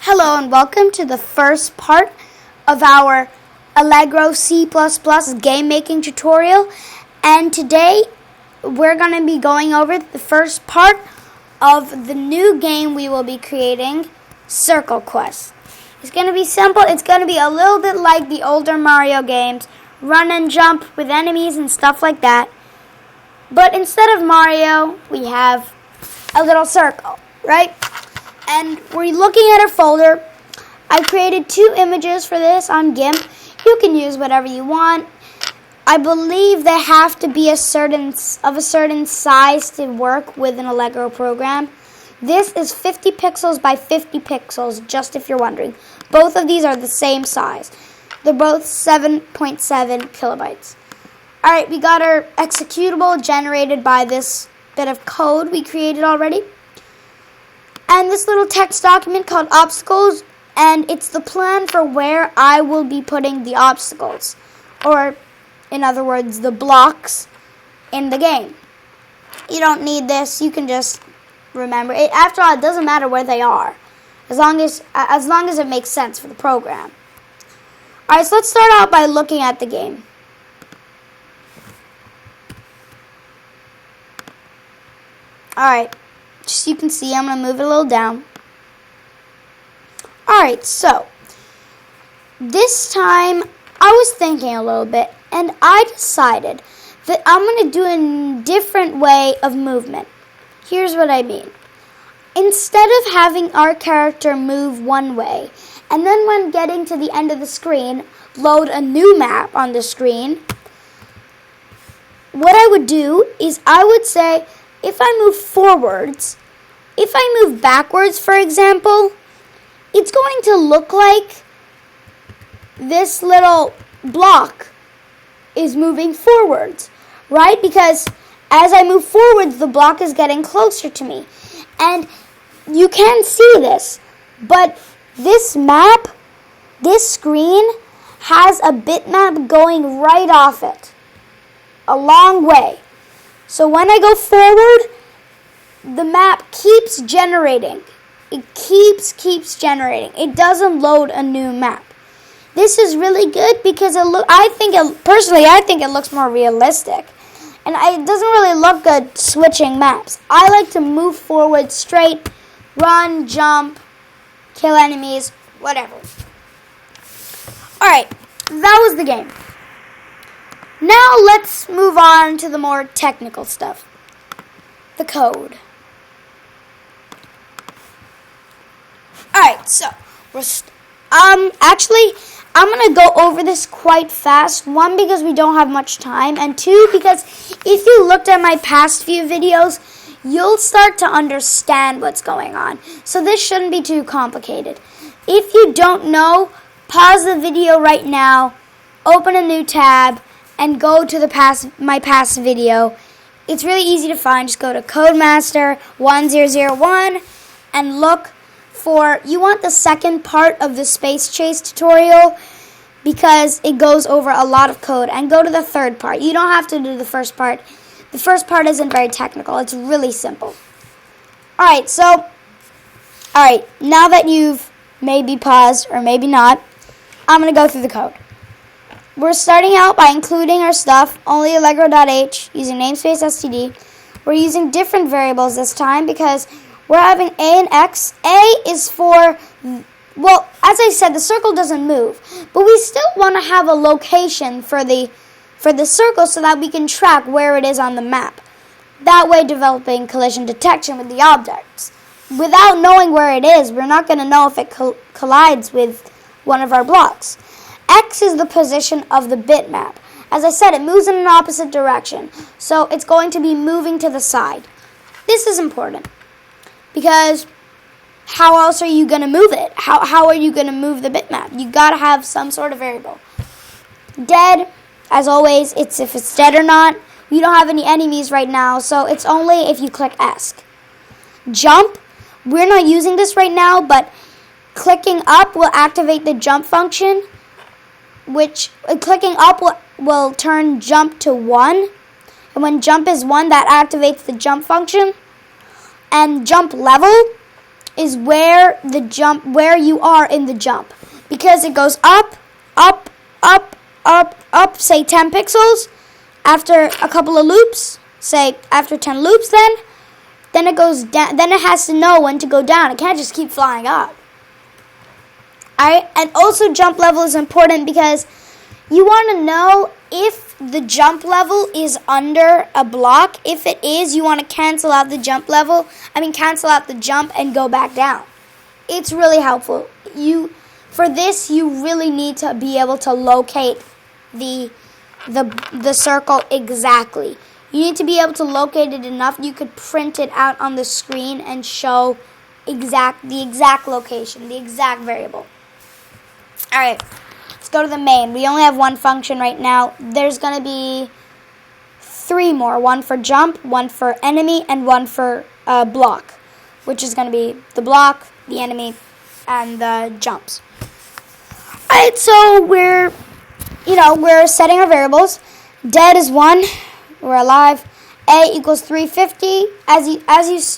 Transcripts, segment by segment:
Hello and welcome to the first part of our Allegro C++ game making tutorial. And today we're going to be going over the first part of the new game we will be creating, Circle Quest. It's going to be simple. It's going to be a little bit like the older Mario games, run and jump with enemies and stuff like that. But instead of Mario, we have a little circle, right? And we're looking at a folder. I created 2 images for this on GIMP. You can use whatever you want. I believe they have to be a certain size to work with an Allegro program. This is 50 pixels by 50 pixels, just if you're wondering. Both of these are the same size. They're both 7.7 kilobytes. Alright, we got our executable generated by this bit of code we created already. And this little text document called obstacles, and it's the plan for where I will be putting the obstacles, or in other words, the blocks in the game. You don't need this. You can just remember it. After all, it doesn't matter where they are, as long as it makes sense for the program. All right, so let's start out by looking at the game. All right. Just so you can see, I'm going to move it a little down. Alright, so this time I was thinking a little bit and I decided that I'm going to do a different way of movement. Here's what I mean. Instead of having our character move one way and then when getting to the end of the screen, load a new map on the screen, what I would do is I would say, if I move forwards, if I move backwards, for example, it's going to look like this little block is moving forwards, right? Because as I move forwards, the block is getting closer to me. And you can see this, but this map, this screen, has a bitmap going right off it, a long way. So when I go forward, the map keeps generating. It keeps generating. It doesn't load a new map. This is really good because I think it looks more realistic. And it doesn't really look good switching maps. I like to move forward straight, run, jump, kill enemies, whatever. Alright, that was the game. Now let's move on to the more technical stuff. The code. Alright, so actually I'm going to go over this quite fast. 1, because we don't have much time, and 2, because if you looked at my past few videos, you'll start to understand what's going on. So this shouldn't be too complicated. If you don't know, pause the video right now, open a new tab, and go to my past video. It's really easy to find. Just go to Codemaster 1001 and look for, you want the second part of the Space Chase tutorial because it goes over a lot of code, and go to the third part. You don't have to do the first part. The first part isn't very technical. It's really simple. Alright, now that you've maybe paused or maybe not, I'm going to go through the code. We're starting out by including our stuff, only Allegro.h, using namespace std. We're using different variables this time because we're having a and x. A is for, well, as I said, the circle doesn't move, but we still want to have a location for the circle so that we can track where it is on the map. That way, developing collision detection with the objects. Without knowing where it is, we're not going to know if it collides with one of our blocks. X is the position of the bitmap. As I said, it moves in an opposite direction, so it's going to be moving to the side. This is important because how else are you going to move it? How are you going to move the bitmap? You got to have some sort of variable. Dead, as always, it's if it's dead or not. We don't have any enemies right now, so it's only if you click ESC. Jump, we're not using this right now, but clicking up will activate the jump function, which clicking up will turn jump to 1. And when jump is 1, that activates the jump function. And jump level, is where you are in the jump, because it goes up, up, up, up, up, say 10 pixels. After a couple of loops, say after 10 loops, then it goes down. Then it has to know when to go down. It can't just keep flying up. Alright, and also jump level is important because you want to know if the jump level is under a block. If it is, you want to cancel out the jump and go back down. It's really helpful. For this, you really need to be able to locate the circle exactly. You need to be able to locate it enough you could print it out on the screen and show the exact location, the exact variable. Alright, let's go to the main. We only have one function right now. There's going to be 3 more. One for jump, one for enemy, and one for block, which is going to be the block, the enemy, and the jumps. Alright, so we're setting our variables. Dead is 1. We're alive. A equals 350. As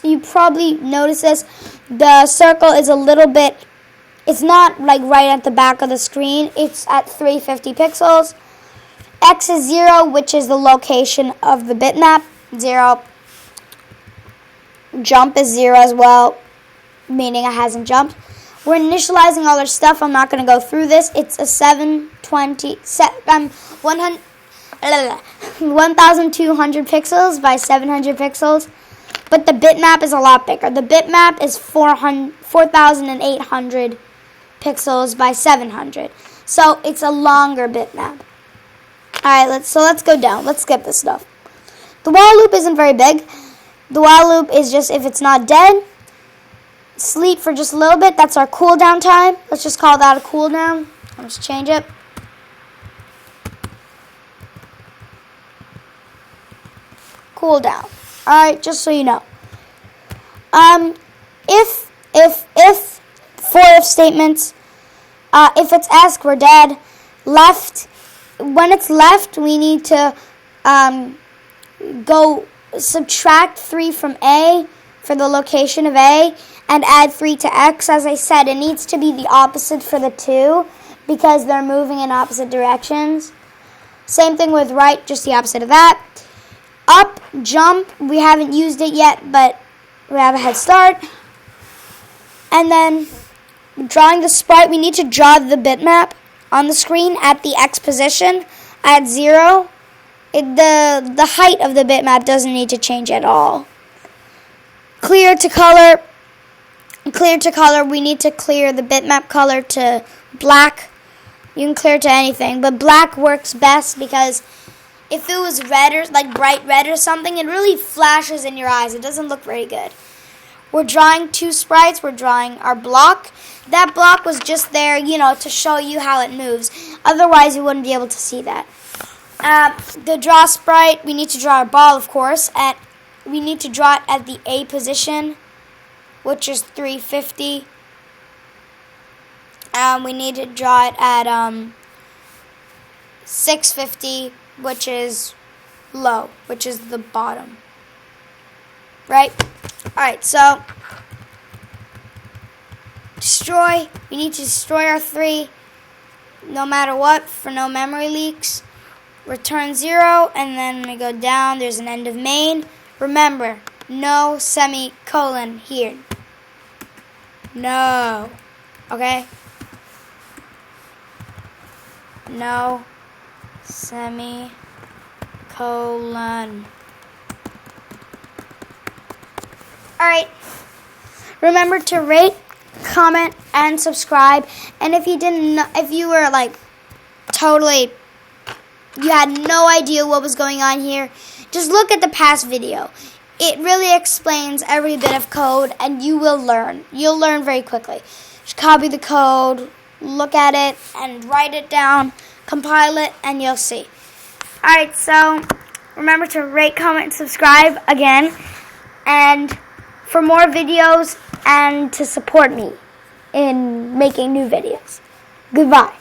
you probably notice this, the circle is a little bit. It's not like right at the back of the screen. It's at 350 pixels. X is 0, which is the location of the bitmap. 0. Jump is 0 as well, meaning it hasn't jumped. We're initializing all our stuff. I'm not going to go through this. It's a 1,200 pixels by 700 pixels. But the bitmap is a lot bigger. The bitmap is 4,800 pixels by 700. So it's a longer bitmap. Alright, let's go down. Let's skip this stuff. The while loop isn't very big. The while loop is just if it's not dead, sleep for just a little bit. That's our cooldown time. Let's just call that a cooldown. Let's change it. Cooldown. Alright, just so you know. If for if statements, if it's ask, we're dead. Left, when it's left, we need to go subtract 3 from A for the location of A and add 3 to X. As I said, it needs to be the opposite for the 2 because they're moving in opposite directions. Same thing with right, just the opposite of that. Up, jump, we haven't used it yet, but we have a head start. And then drawing the sprite, we need to draw the bitmap on the screen at the X position at 0. The height of the bitmap doesn't need to change at all. Clear to color, we need to clear the bitmap color to black. You can clear to anything, but black works best because if it was red or like bright red or something, it really flashes in your eyes. It doesn't look very good. We're drawing 2 sprites. We're drawing our block. That block was just there, to show you how it moves. Otherwise, you wouldn't be able to see that. The draw sprite, we need to draw our ball, of course. We need to draw it at the A position, which is 350. We need to draw it at 650, which is low, which is the bottom. Right? Alright, so destroy. We need to destroy our 3 no matter what for no memory leaks. Return 0, and then we go down. There's an end of main. Remember, no semicolon here. No. Okay? No semicolon. Alright. Remember to rate, comment, and subscribe. And if you were you had no idea what was going on here, just look at the past video. It really explains every bit of code, and you will learn. You'll learn very quickly. Just copy the code, look at it, and write it down, compile it, and you'll see. Alright, so remember to rate, comment, and subscribe again. And for more videos and to support me in making new videos. Goodbye.